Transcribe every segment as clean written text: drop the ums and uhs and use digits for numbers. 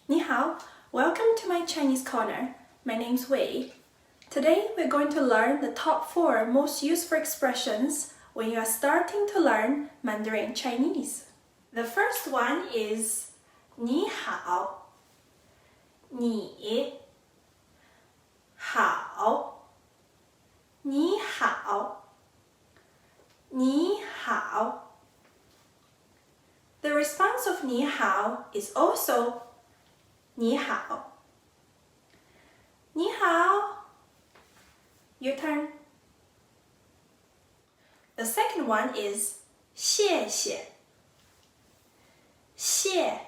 Ni hao, welcome to my Chinese corner. My name's Wei. Today we're going to learn the top 4 most useful expressions when you are starting to learn Mandarin Chinese. The first one is Ni hao. Ni hao. Ni hao. Ni hao. The response of Ni hao is also Ni hao. Ni hao. Your turn. The second one is 谢谢. 谢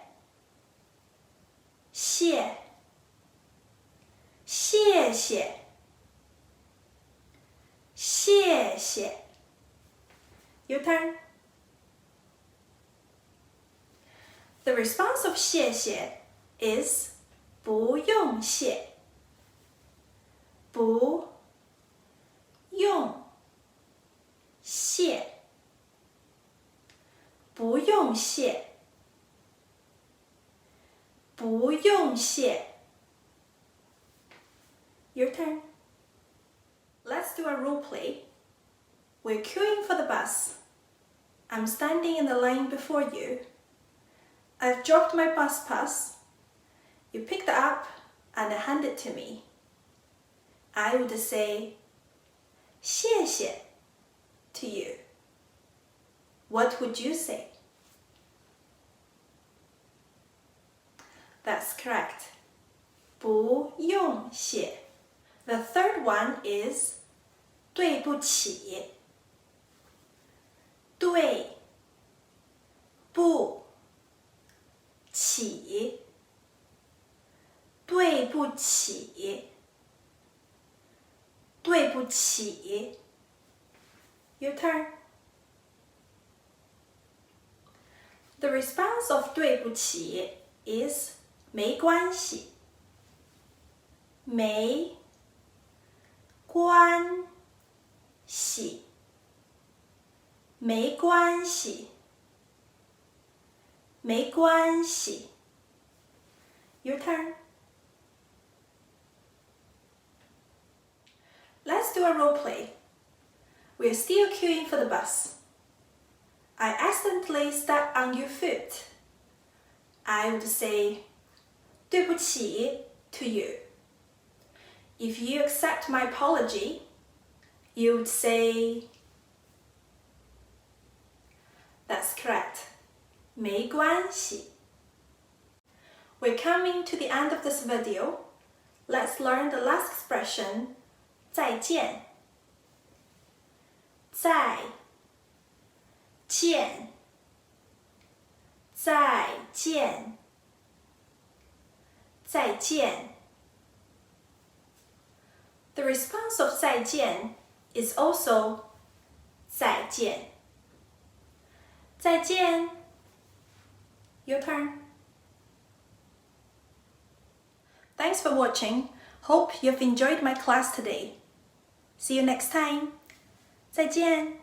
谢谢谢谢谢 Your turn. The response of 谢谢 is 不用谢不用谢不用谢不用谢 Your turn. Let's do a role play. We're queuing for the bus. I'm standing in the line before you. I've dropped my bus pass. You picked it up and hand it to me. I would say 谢谢 to you. What would you say? That's correct. 不用谢. The third one is 对不起对不起对不起对不起 Your turn. The response of 对不起 is 没关系没关系没关系没关系 Your turn. Let's do a role play. We're still queuing for the bus. I accidentally stepped on your foot. I would say 对不起 to you. If you accept my apology, you would say That's correct. 没关系 We're coming to the end of this video. Let's learn the last expression, 再见再见再见再见 The response of 再见 is also 再见再见 Your turn. Thanks for watching. Hope you've enjoyed my class today. See you next time. 再见